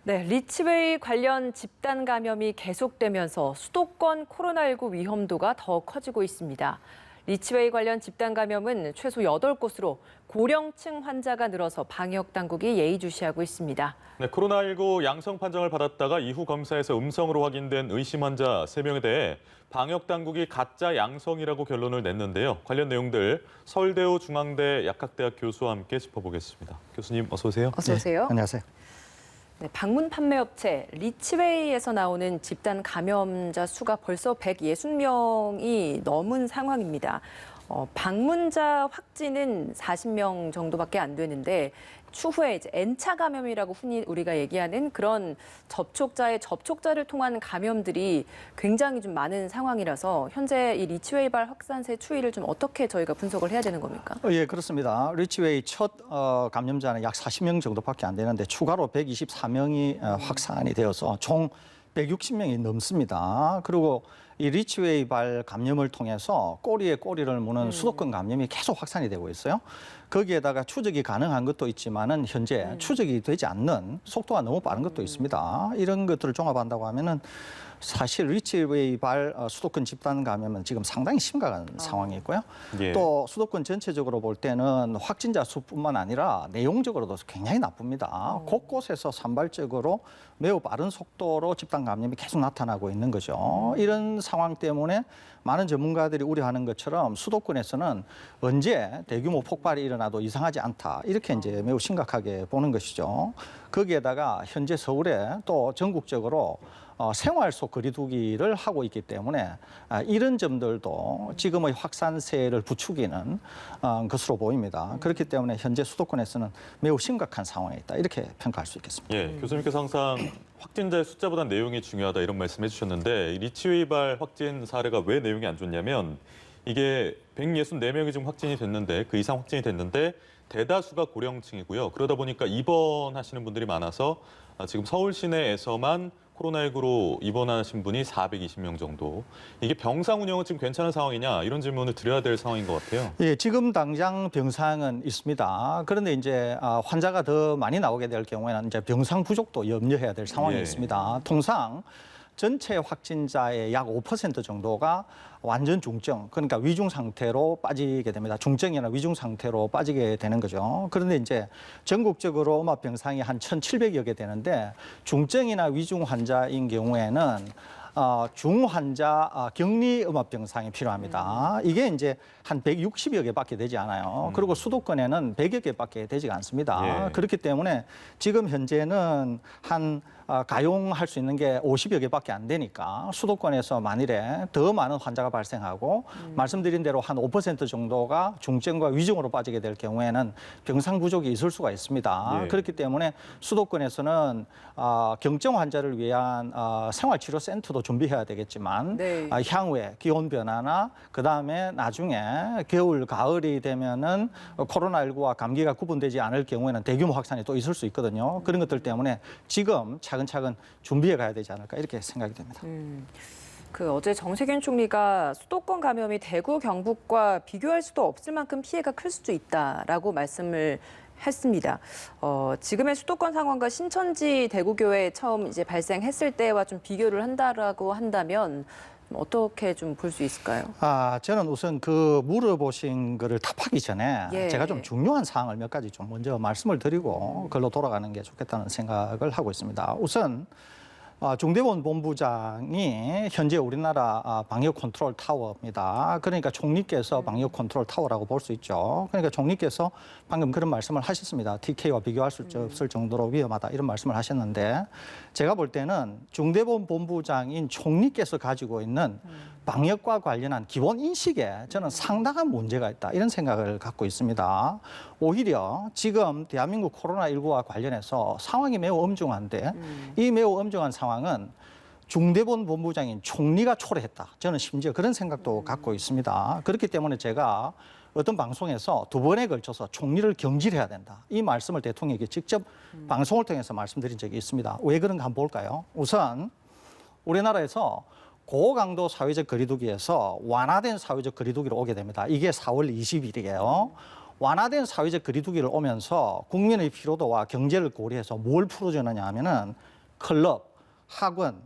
네, 리치웨이 관련 집단 감염이 계속되면서 수도권 코로나19 위험도가 더 커지고 있습니다. 리치웨이 관련 집단 감염은 최소 8곳으로 고령층 환자가 늘어서 방역 당국이 예의주시하고 있습니다. 네, 코로나19 양성 판정을 받았다가 이후 검사에서 음성으로 확인된 의심 환자 3명에 대해 방역 당국이 가짜 양성이라고 결론을 냈는데요. 관련 내용들 서울대우 중앙대 약학대학 교수와 함께 짚어보겠습니다. 교수님 어서 오세요. 어서 오세요. 네, 안녕하세요. 네, 방문 판매업체 리치웨이에서 나오는 집단 감염자 수가 벌써 160명이 넘은 상황입니다. 방문자 확진은 40명 정도밖에 안 되는데 추후에 이제 N차 감염이라고 흔히 우리가 얘기하는 그런 접촉자의 접촉자를 통한 감염들이 굉장히 좀 많은 상황이라서 현재 이 리치웨이발 확산세 추이를 좀 어떻게 저희가 분석을 해야 되는 겁니까? 예, 그렇습니다. 리치웨이 첫 감염자는 약 40명 정도밖에 안 되는데 추가로 124명이 확산이 되어서 총 160명이 넘습니다. 그리고 이 리치웨이발 감염을 통해서 꼬리에 꼬리를 무는 수도권 감염이 계속 확산이 되고 있어요. 거기에다가 추적이 가능한 것도 있지만은 현재 추적이 되지 않는 속도가 너무 빠른 것도 있습니다. 이런 것들을 종합한다고 하면은 사실 리치웨이발 수도권 집단 감염은 지금 상당히 심각한 상황이고요. 예. 또 수도권 전체적으로 볼 때는 확진자 수뿐만 아니라 내용적으로도 굉장히 나쁩니다. 곳곳에서 산발적으로 매우 빠른 속도로 집단 감염이 계속 나타나고 있는 거죠. 이런 상황 때문에 많은 전문가들이 우려하는 것처럼 수도권에서는 언제 대규모 폭발이 일어나도 이상하지 않다. 이렇게 이제 매우 심각하게 보는 것이죠. 거기에다가 현재 서울에 또 전국적으로 생활 속 거리두기를 하고 있기 때문에 이런 점들도 지금의 확산세를 부추기는 것으로 보입니다. 그렇기 때문에 현재 수도권에서는 매우 심각한 상황에 있다. 이렇게 평가할 수 있겠습니다. 예, 교수님께서 항상 확진자의 숫자보다 내용이 중요하다 이런 말씀해 주셨는데 리치웨이발 확진 사례가 왜 내용이 안 좋냐면 이게 164명이 지금 확진이 됐는데 그 이상 확진이 됐는데 대다수가 고령층이고요. 그러다 보니까 입원하시는 분들이 많아서 지금 서울 시내에서만 코로나19로 입원하신 분이 420명 정도. 이게 병상 운영은 지금 괜찮은 상황이냐 이런 질문을 드려야 될 상황인 것 같아요. 예, 지금 당장 병상은 있습니다. 그런데 이제 환자가 더 많이 나오게 될 경우에는 이제 병상 부족도 염려해야 될 상황이 예. 있습니다. 통상 전체 확진자의 약 5% 정도가 완전 중증, 그러니까 위중 상태로 빠지게 됩니다. 중증이나 위중 상태로 빠지게 되는 거죠. 그런데 이제 전국적으로 음압병상이 한 1,700여 개 되는데 중증이나 위중 환자인 경우에는 중환자 격리 음압병상이 필요합니다. 이게 이제 한 160여 개밖에 되지 않아요. 그리고 수도권에는 100여 개밖에 되지가 않습니다. 예. 그렇기 때문에 지금 현재는 한 가용할 수 있는 게 50여 개밖에 안 되니까 수도권에서 만일에 더 많은 환자가 발생하고 말씀드린 대로 한 5% 정도가 중증과 위중으로 빠지게 될 경우에는 병상 부족이 있을 수가 있습니다. 예. 그렇기 때문에 수도권에서는 경증 환자를 위한 생활치료센터도 준비해야 되겠지만 네. 향후에 기온 변화나 그다음에 나중에 겨울, 가을이 되면은 코로나19와 감기가 구분되지 않을 경우에는 대규모 확산이 또 있을 수 있거든요. 그런 것들 때문에 지금 차근차근 준비해 가야 되지 않을까 이렇게 생각이 됩니다. 어제 정세균 총리가 수도권 감염이 대구, 경북과 비교할 수도 없을 만큼 피해가 클 수도 있다라고 말씀을 했습니다. 지금의 수도권 상황과 신천지 대구교회 처음 이제 발생했을 때와 좀 비교를 한다라고 한다면 어떻게 좀 볼 수 있을까요? 저는 우선 그 물어보신 거를 답하기 전에 예. 제가 좀 중요한 사항을 몇 가지 좀 먼저 말씀을 드리고 그걸로 돌아가는 게 좋겠다는 생각을 하고 있습니다. 우선 중대본 본부장이 현재 우리나라 방역 컨트롤 타워입니다. 그러니까 총리께서 방역 컨트롤 타워라고 볼 수 있죠. 그러니까 총리께서 방금 그런 말씀을 하셨습니다. TK와 비교할 수 없을 정도로 위험하다 이런 말씀을 하셨는데 제가 볼 때는 중대본 본부장인 총리께서 가지고 있는 방역과 관련한 기본 인식에 저는 상당한 문제가 있다 이런 생각을 갖고 있습니다. 오히려 지금 대한민국 코로나19와 관련해서 상황이 매우 엄중한데 이 매우 엄중한 상황은 중대본 본부장인 총리가 초래했다. 저는 심지어 그런 생각도 갖고 있습니다. 그렇기 때문에 제가 어떤 방송에서 2번에 걸쳐서 총리를 경질해야 된다. 이 말씀을 대통령에게 직접 방송을 통해서 말씀드린 적이 있습니다. 왜 그런가 한번 볼까요? 우선 우리나라에서 고강도 사회적 거리두기에서 완화된 사회적 거리두기로 오게 됩니다. 이게 4월 20일이에요. 완화된 사회적 거리두기를 오면서 국민의 피로도와 경제를 고려해서 뭘 풀어주느냐 하면은 클럽, 학원,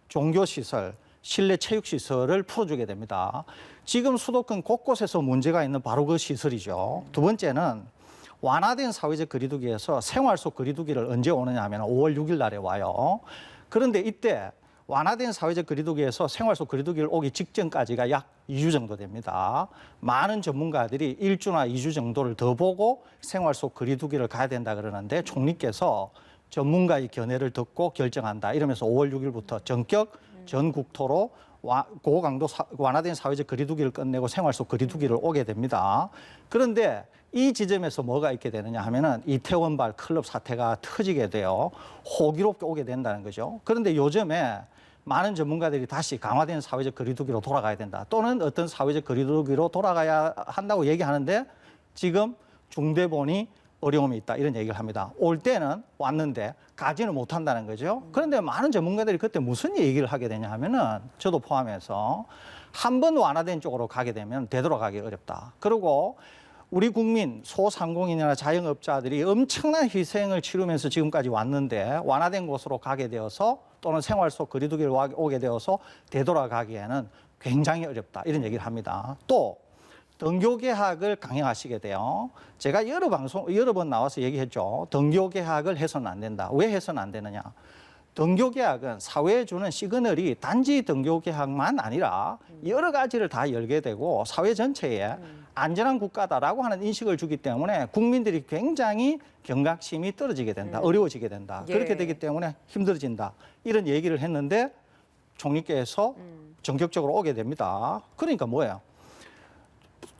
종교시설, 실내 체육시설을 풀어주게 됩니다. 지금 수도권 곳곳에서 문제가 있는 바로 그 시설이죠. 두 번째는 완화된 사회적 거리두기에서 생활 속 거리두기를 언제 오느냐 하면 5월 6일 날에 와요. 그런데 이때 완화된 사회적 거리두기에서 생활 속 거리두기를 오기 직전까지가 약 2주 정도 됩니다. 많은 전문가들이 1주나 2주 정도를 더 보고 생활 속 거리두기를 가야 된다 그러는데 총리께서 전문가의 견해를 듣고 결정한다. 이러면서 5월 6일부터 전격 전국토로 고강도 완화된 사회적 거리두기를 끝내고 생활 속 거리두기를 오게 됩니다. 그런데 이 지점에서 뭐가 있게 되느냐 하면은 이태원발 클럽 사태가 터지게 돼요. 호기롭게 오게 된다는 거죠. 그런데 요즘에 많은 전문가들이 다시 강화된 사회적 거리두기로 돌아가야 된다. 또는 어떤 사회적 거리두기로 돌아가야 한다고 얘기하는데 지금 중대본이 어려움이 있다 이런 얘기를 합니다. 올 때는 왔는데 가지는 못한다는 거죠. 그런데 많은 전문가들이 그때 무슨 얘기를 하게 되냐 하면은 저도 포함해서 한 번 완화된 쪽으로 가게 되면 되돌아가기 어렵다. 그리고 우리 국민 소상공인이나 자영업자들이 엄청난 희생을 치르면서 지금까지 왔는데 완화된 곳으로 가게 되어서 또는 생활 속 거리두기를 오게 되어서 되돌아가기에는 굉장히 어렵다 이런 얘기를 합니다. 또 등교 개학을 강행하시게 돼요. 제가 여러 번 나와서 얘기했죠. 등교 개학을 해서는 안 된다. 왜 해서는 안 되느냐? 등교 개학은 사회에 주는 시그널이 단지 등교 개학만 아니라 여러 가지를 다 열게 되고 사회 전체에 안전한 국가다라고 하는 인식을 주기 때문에 국민들이 굉장히 경각심이 떨어지게 된다. 어려워지게 된다. 예. 그렇게 되기 때문에 힘들어진다. 이런 얘기를 했는데 총리께서 전격적으로 오게 됩니다. 그러니까 뭐예요?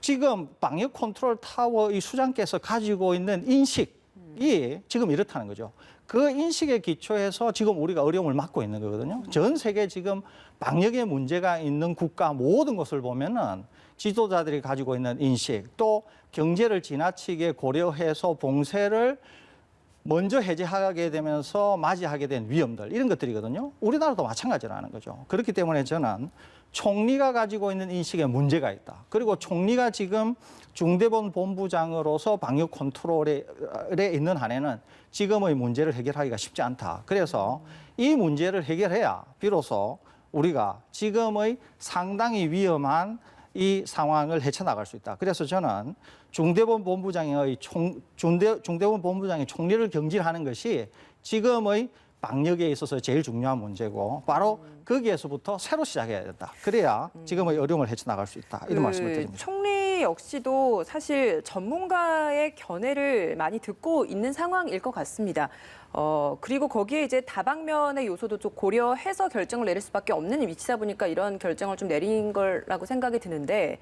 지금 방역 컨트롤 타워 이 수장께서 가지고 있는 인식이 지금 이렇다는 거죠. 그 인식에 기초해서 지금 우리가 어려움을 맞고 있는 거거든요. 전 세계 지금 방역에 문제가 있는 국가 모든 것을 보면은 지도자들이 가지고 있는 인식 또 경제를 지나치게 고려해서 봉쇄를 먼저 해제하게 되면서 맞이하게 된 위험들 이런 것들이거든요. 우리나라도 마찬가지라는 거죠. 그렇기 때문에 저는 총리가 가지고 있는 인식에 문제가 있다. 그리고 총리가 지금 중대본 본부장으로서 방역 컨트롤에 있는 한에는 지금의 문제를 해결하기가 쉽지 않다. 그래서 이 문제를 해결해야 비로소 우리가 지금의 상당히 위험한 이 상황을 헤쳐나갈 수 있다. 그래서 저는 중대본 본부장의 총리를 경질하는 것이 지금의 방역에 있어서 제일 중요한 문제고 바로 거기에서부터 새로 시작해야 된다. 그래야 지금의 어려움을 헤쳐나갈 수 있다. 이런 말씀을 드립니다. 총리 역시도 사실 전문가의 견해를 많이 듣고 있는 상황일 것 같습니다. 그리고 거기에 이제 다방면의 요소도 좀 고려해서 결정을 내릴 수밖에 없는 위치다 보니까 이런 결정을 좀 내린 거라고 생각이 드는데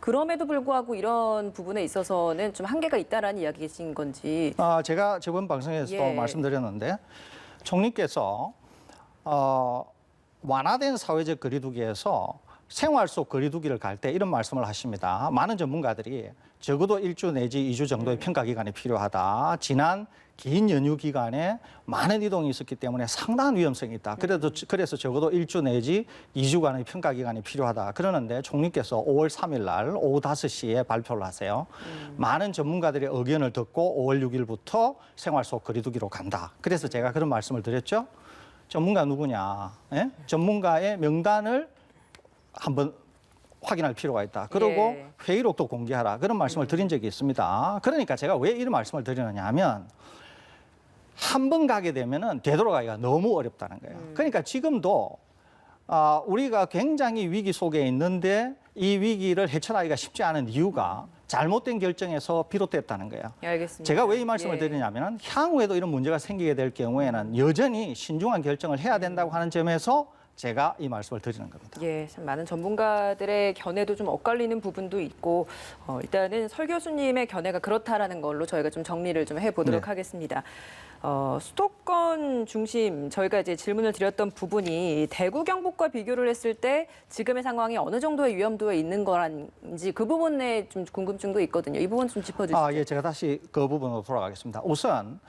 그럼에도 불구하고 이런 부분에 있어서는 좀 한계가 있다라는 이야기이신 건지. 제가 저번 방송에서도 말씀드렸는데 총리께서 완화된 사회적 거리두기에서 생활 속 거리두기를 갈 때 이런 말씀을 하십니다. 많은 전문가들이 적어도 1주 내지 2주 정도의 평가 기간이 필요하다. 지난 긴 연휴 기간에 많은 이동이 있었기 때문에 상당한 위험성이 있다. 그래서 적어도 1주 내지 2주간의 평가 기간이 필요하다. 그러는데 총리께서 5월 3일 날 오후 5시에 발표를 하세요. 많은 전문가들의 의견을 듣고 5월 6일부터 생활 속 거리두기로 간다. 그래서 제가 그런 말씀을 드렸죠. 전문가 누구냐? 예? 전문가의 명단을 한번 확인할 필요가 있다. 그리고 회의록도 공개하라. 그런 말씀을 드린 적이 있습니다. 그러니까 제가 왜 이런 말씀을 드리느냐 하면 한 번 가게 되면은 되돌아가기가 너무 어렵다는 거예요. 그러니까 지금도 우리가 굉장히 위기 속에 있는데 이 위기를 헤쳐나가기가 쉽지 않은 이유가 잘못된 결정에서 비롯됐다는 거예요. 알겠습니다. 제가 왜 이 말씀을 드리냐면 향후에도 이런 문제가 생기게 될 경우에는 여전히 신중한 결정을 해야 된다고 하는 점에서 제가 이 말씀을 드리는 겁니다. 예, 참 많은 전문가들의 견해도 좀 엇갈리는 부분도 있고 일단은 설 교수님의 견해가 그렇다라는 걸로 저희가 좀 정리를 좀 해보도록 하겠습니다. 수도권 중심 저희가 이제 질문을 드렸던 부분이 대구 경북과 비교를 했을 때 지금의 상황이 어느 정도의 위험도에 있는 거란지 그 부분에 좀 궁금증도 있거든요. 이 부분 좀 짚어주시죠. 예, 제가 다시 그 부분으로 돌아가겠습니다. 우선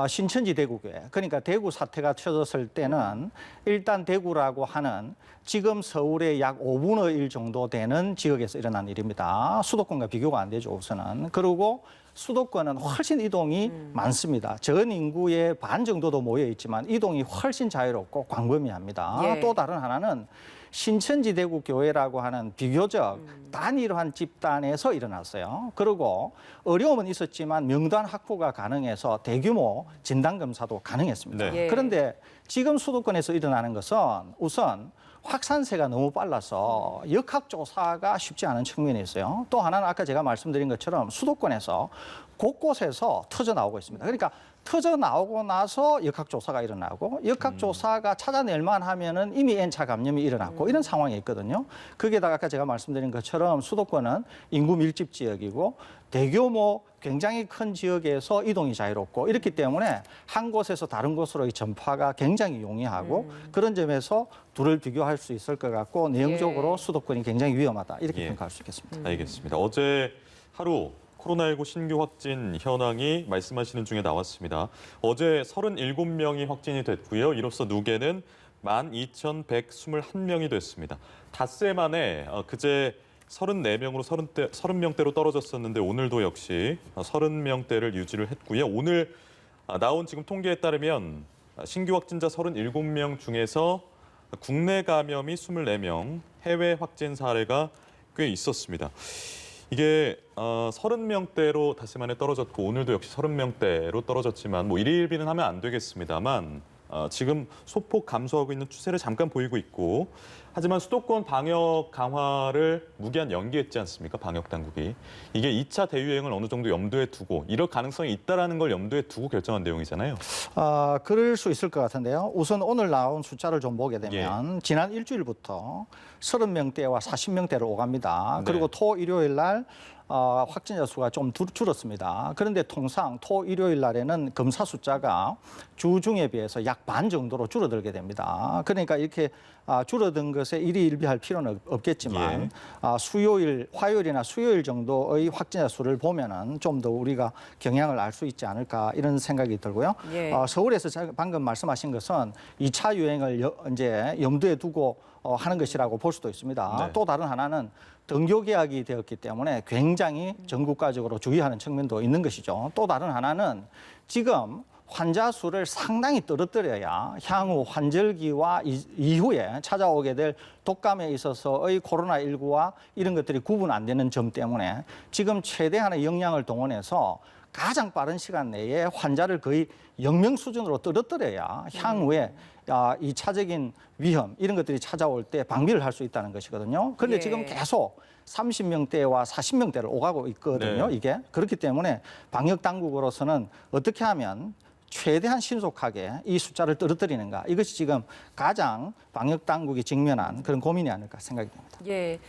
신천지 대구교회, 그러니까 대구 사태가 쳐졌을 때는 일단 대구라고 하는 지금 서울의 약 5분의 1 정도 되는 지역에서 일어난 일입니다. 수도권과 비교가 안 되죠, 우선은. 그리고 수도권은 훨씬 이동이 많습니다. 전 인구의 반 정도도 모여 있지만 이동이 훨씬 자유롭고 광범위합니다. 예. 또 다른 하나는 신천지 대구 교회라고 하는 비교적 단일한 집단에서 일어났어요. 그리고 어려움은 있었지만 명단 확보가 가능해서 대규모 진단 검사도 가능했습니다. 네. 예. 그런데 지금 수도권에서 일어나는 것은 우선 확산세가 너무 빨라서 역학조사가 쉽지 않은 측면이 있어요. 또 하나는 아까 제가 말씀드린 것처럼 수도권에서 곳곳에서 터져 나오고 있습니다. 그러니까 터져 나오고 나서 역학조사가 일어나고 역학조사가 찾아낼만 하면은 이미 N차 감염이 일어났고 이런 상황이 있거든요. 거기에다가 아까 제가 말씀드린 것처럼 수도권은 인구 밀집 지역이고 대규모 굉장히 큰 지역에서 이동이 자유롭고 이렇기 때문에 한 곳에서 다른 곳으로의 전파가 굉장히 용이하고 그런 점에서 둘을 비교할 수 있을 것 같고 내용적으로 예. 수도권이 굉장히 위험하다 이렇게 예. 평가할 수 있겠습니다. 알겠습니다. 어제 하루 코로나19 신규 확진 현황이 말씀하시는 중에 나왔습니다. 어제 37명이 확진이 됐고요. 이로써 누계는 12,121명이 됐습니다. 닷새 만에 그제 34명으로 30명대로 떨어졌었는데 오늘도 역시 30명대를 유지를 했고요. 오늘 나온 지금 통계에 따르면 신규 확진자 37명 중에서 국내 감염이 24명, 해외 확진 사례가 꽤 있었습니다. 이게 30명대로 닷새 만에 떨어졌고 오늘도 역시 30명대로 떨어졌지만 뭐 일일비는 하면 안 되겠습니다만 지금 소폭 감소하고 있는 추세를 잠깐 보이고 있고 하지만 수도권 방역 강화를 무기한 연기했지 않습니까? 방역 당국이. 이게 2차 대유행을 어느 정도 염두에 두고 이럴 가능성이 있다라는 걸 염두에 두고 결정한 내용이잖아요. 그럴 수 있을 것 같은데요. 우선 오늘 나온 숫자를 좀 보게 되면 지난 일주일부터 30명대와 40명대로 오갑니다. 그리고 토 일요일 날 확진자 수가 좀 줄었습니다. 그런데 통상 토 일요일 날에는 검사 숫자가 주 중에 비해서 약 반 정도로 줄어들게 됩니다. 그러니까 이렇게 줄어든 것에 일희일비할 필요는 없겠지만 수요일, 화요일이나 수요일 정도의 확진자 수를 보면은 좀 더 우리가 경향을 알 수 있지 않을까 이런 생각이 들고요. 예. 서울에서 방금 말씀하신 것은 2차 유행을 이제 염두에 두고 하는 것이라고 볼 수도 있습니다. 네. 또 다른 하나는 등교 개학이 되었기 때문에 굉장히 전국가적으로 주의하는 측면도 있는 것이죠. 또 다른 하나는 지금 환자 수를 상당히 떨어뜨려야 향후 환절기와 이후에 찾아오게 될 독감에 있어서의 코로나19와 이런 것들이 구분 안 되는 점 때문에 지금 최대한의 역량을 동원해서 가장 빠른 시간 내에 환자를 거의 0명 수준으로 떨어뜨려야 향후에 2차적인 위험 이런 것들이 찾아올 때 방비를 할 수 있다는 것이거든요. 그런데 예. 지금 계속 30명대와 40명대를 오가고 있거든요. 네. 이게 그렇기 때문에 방역 당국으로서는 어떻게 하면 최대한 신속하게 이 숫자를 떨어뜨리는가 이것이 지금 가장 방역 당국이 직면한 그런 고민이 아닐까 생각이 듭니다. 예.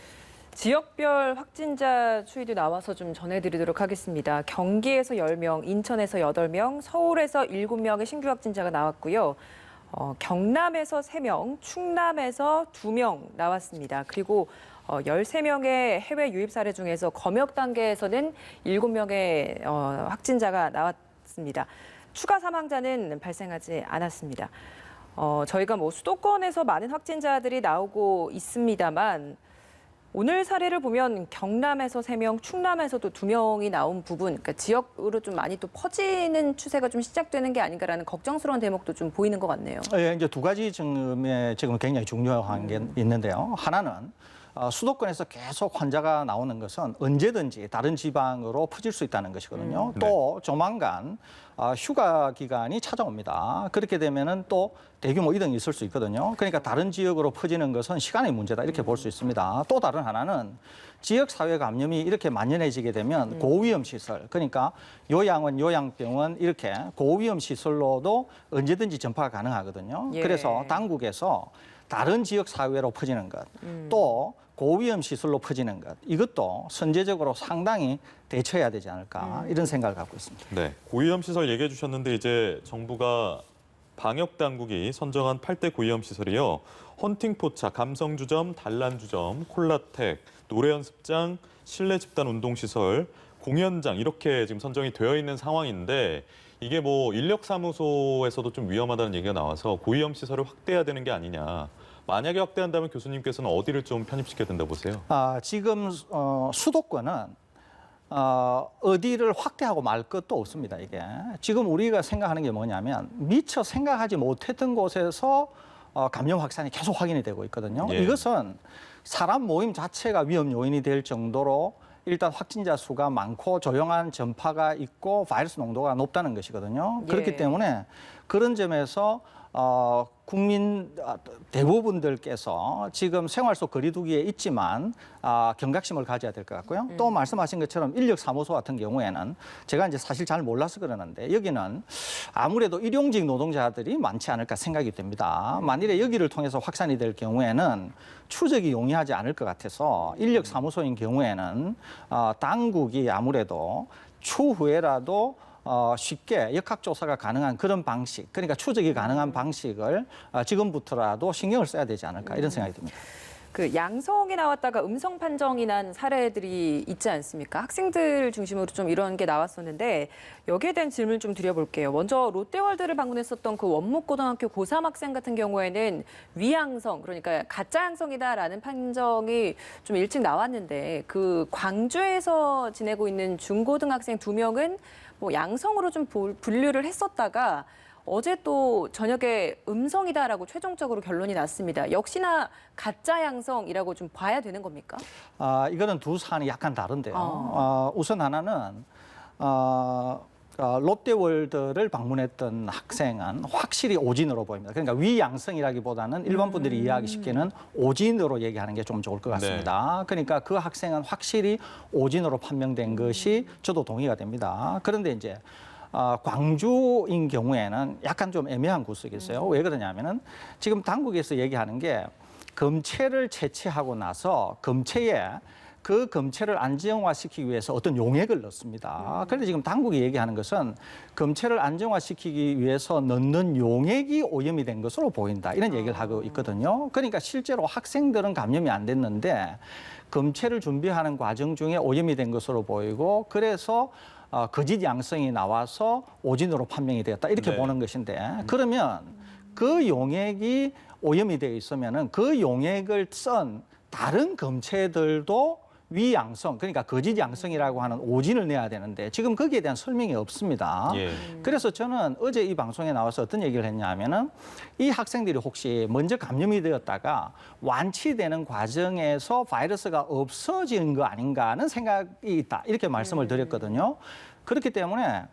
지역별 확진자 추이도 나와서 좀 전해드리도록 하겠습니다. 경기에서 10명, 인천에서 8명, 서울에서 7명의 신규 확진자가 나왔고요. 경남에서 3명, 충남에서 2명 나왔습니다. 그리고 13명의 해외 유입 사례 중에서 검역 단계에서는 7명의 확진자가 나왔습니다. 추가 사망자는 발생하지 않았습니다. 저희가 뭐 수도권에서 많은 확진자들이 나오고 있습니다만 오늘 사례를 보면 경남에서 3명, 충남에서도 2명이 나온 부분, 그러니까 지역으로 좀 많이 또 퍼지는 추세가 좀 시작되는 게 아닌가라는 걱정스러운 대목도 좀 보이는 것 같네요. 예, 이제 두 가지 점에 지금 굉장히 중요한 게 있는데요. 하나는 수도권에서 계속 환자가 나오는 것은 언제든지 다른 지방으로 퍼질 수 있다는 것이거든요. 또 조만간 휴가 기간이 찾아옵니다. 그렇게 되면은 또 대규모 이동이 있을 수 있거든요. 그러니까 다른 지역으로 퍼지는 것은 시간의 문제다 이렇게 볼 수 있습니다. 또 다른 하나는 지역 사회 감염이 이렇게 만연해지게 되면 고위험 시설, 그러니까 요양원, 요양병원 이렇게 고위험 시설로도 언제든지 전파가 가능하거든요. 예. 그래서 당국에서 다른 지역 사회로 퍼지는 것, 또 고위험 시설로 퍼지는 것, 이것도 선제적으로 상당히 대처해야 되지 않을까 이런 생각을 갖고 있습니다. 네, 고위험 시설 얘기해 주셨는데 이제 정부가 방역 당국이 선정한 8대 고위험 시설이요. 헌팅포차, 감성주점, 단란주점, 콜라텍, 노래연습장, 실내 집단 운동시설, 공연장 이렇게 지금 선정이 되어 있는 상황인데 이게 뭐 인력사무소에서도 좀 위험하다는 얘기가 나와서 고위험 시설을 확대해야 되는 게 아니냐. 만약에 확대한다면 교수님께서는 어디를 좀 편입시켜야 된다 보세요? 지금 수도권은 어디를 확대하고 말 것도 없습니다. 이게 지금 우리가 생각하는 게 뭐냐면 미처 생각하지 못했던 곳에서 감염 확산이 계속 확인이 되고 있거든요. 예. 이것은 사람 모임 자체가 위험 요인이 될 정도로 일단 확진자 수가 많고 조용한 전파가 있고 바이러스 농도가 높다는 것이거든요. 예. 그렇기 때문에 그런 점에서 국민 대부분들께서 지금 생활 속 거리두기에 있지만 경각심을 가져야 될 것 같고요. 또 말씀하신 것처럼 인력사무소 같은 경우에는 제가 이제 사실 잘 몰라서 그러는데 여기는 아무래도 일용직 노동자들이 많지 않을까 생각이 됩니다. 만일에 여기를 통해서 확산이 될 경우에는 추적이 용이하지 않을 것 같아서 인력사무소인 경우에는 당국이 아무래도 추후에라도 쉽게 역학조사가 가능한 그런 방식, 그러니까 추적이 가능한 방식을 지금부터라도 신경을 써야 되지 않을까 이런 생각이 듭니다. 그 양성이 나왔다가 음성 판정이 난 사례들이 있지 않습니까? 학생들 중심으로 좀 이런 게 나왔었는데 여기에 대한 질문 좀 드려볼게요. 먼저 롯데월드를 방문했었던 그 원목고등학교 고3 학생 같은 경우에는 위양성, 그러니까 가짜 양성이다라는 판정이 좀 일찍 나왔는데 그 광주에서 지내고 있는 중고등학생 2명은 뭐 양성으로 좀 분류를 했었다가 어제 또 저녁에 음성이다라고 최종적으로 결론이 났습니다. 역시나 가짜 양성이라고 좀 봐야 되는 겁니까? 이거는 두 사안이 약간 다른데요. 우선 하나는 롯데월드를 방문했던 학생은 확실히 오진으로 보입니다. 그러니까 위양성이라기보다는 일반 분들이 이해하기 쉽게는 오진으로 얘기하는 게 좀 좋을 것 같습니다. 그러니까 그 학생은 확실히 오진으로 판명된 것이 저도 동의가 됩니다. 그런데 이제 광주인 경우에는 약간 좀 애매한 구석이 있어요. 왜 그러냐면은 지금 당국에서 얘기하는 게 검체를 채취하고 나서 검체에 그 검체를 안정화시키기 위해서 어떤 용액을 넣습니다. 그런데 지금 당국이 얘기하는 것은 검체를 안정화시키기 위해서 넣는 용액이 오염이 된 것으로 보인다. 이런 얘기를 하고 있거든요. 그러니까 실제로 학생들은 감염이 안 됐는데 검체를 준비하는 과정 중에 오염이 된 것으로 보이고 그래서 거짓 양성이 나와서 오진으로 판명이 되었다. 이렇게 네. 보는 것인데 그러면 그 용액이 오염이 되어 있으면은 그 용액을 쓴 다른 검체들도 위양성, 그러니까 거짓 양성이라고 하는 오진을 내야 되는데 지금 거기에 대한 설명이 없습니다. 예. 그래서 저는 어제 이 방송에 나와서 어떤 얘기를 했냐면은 이 학생들이 혹시 먼저 감염이 되었다가 완치되는 과정에서 바이러스가 없어지는 거 아닌가 하는 생각이 있다. 이렇게 말씀을 드렸거든요. 그렇기 때문에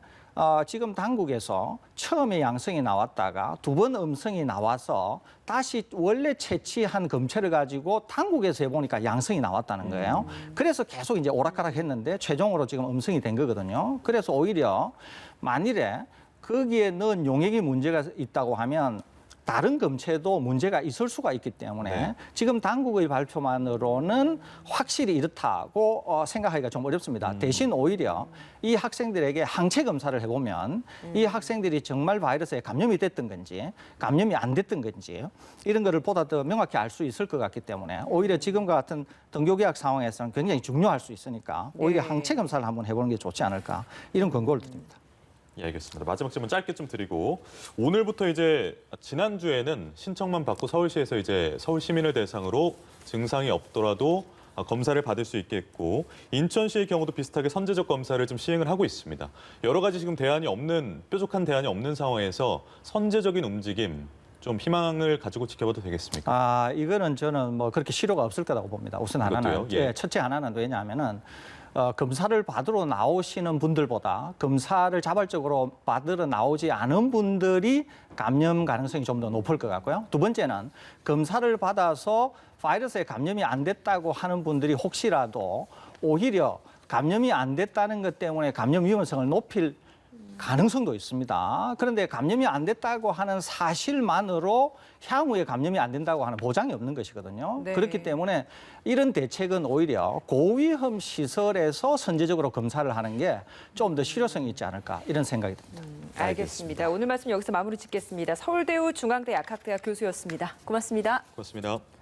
지금 당국에서 처음에 양성이 나왔다가 두 번 음성이 나와서 다시 원래 채취한 검체를 가지고 당국에서 해보니까 양성이 나왔다는 거예요. 그래서 계속 이제 오락가락했는데 최종으로 지금 음성이 된 거거든요. 그래서 오히려 만일에 거기에 넣은 용액이 문제가 있다고 하면 다른 검체도 문제가 있을 수가 있기 때문에 네. 지금 당국의 발표만으로는 확실히 이렇다고 생각하기가 좀 어렵습니다. 대신 오히려 이 학생들에게 항체 검사를 해보면 이 학생들이 정말 바이러스에 감염이 됐던 건지 감염이 안 됐던 건지 이런 거를 보다 더 명확히 알 수 있을 것 같기 때문에 오히려 지금과 같은 등교개학 상황에서는 굉장히 중요할 수 있으니까 오히려 네. 항체 검사를 한번 해보는 게 좋지 않을까 이런 권고를 드립니다. 예, 알겠습니다. 마지막 질문 짧게 좀 드리고 오늘부터 이제 지난주에는 신청만 받고 서울시에서 이제 서울 시민을 대상으로 증상이 없더라도 검사를 받을 수 있게 했고 인천시의 경우도 비슷하게 선제적 검사를 좀 시행을 하고 있습니다. 여러 가지 지금 뾰족한 대안이 없는 상황에서 선제적인 움직임 좀 희망을 가지고 지켜봐도 되겠습니까? 이거는 저는 뭐 그렇게 실효가 없을 거라고 봅니다. 우선 하나는 그것도요? 예. 첫째 하나는 왜냐하면은 검사를 받으러 나오시는 분들보다 검사를 자발적으로 받으러 나오지 않은 분들이 감염 가능성이 좀 더 높을 것 같고요. 두 번째는 검사를 받아서 바이러스에 감염이 안 됐다고 하는 분들이 혹시라도 오히려 감염이 안 됐다는 것 때문에 감염 위험성을 높일 가능성도 있습니다. 그런데 감염이 안 됐다고 하는 사실만으로 향후에 감염이 안 된다고 하는 보장이 없는 것이거든요. 네. 그렇기 때문에 이런 대책은 오히려 고위험 시설에서 선제적으로 검사를 하는 게 좀 더 실효성이 있지 않을까 이런 생각이 듭니다. 알겠습니다. 오늘 말씀 여기서 마무리 짓겠습니다. 서울대우 중앙대 약학대학 교수였습니다. 고맙습니다. 고맙습니다.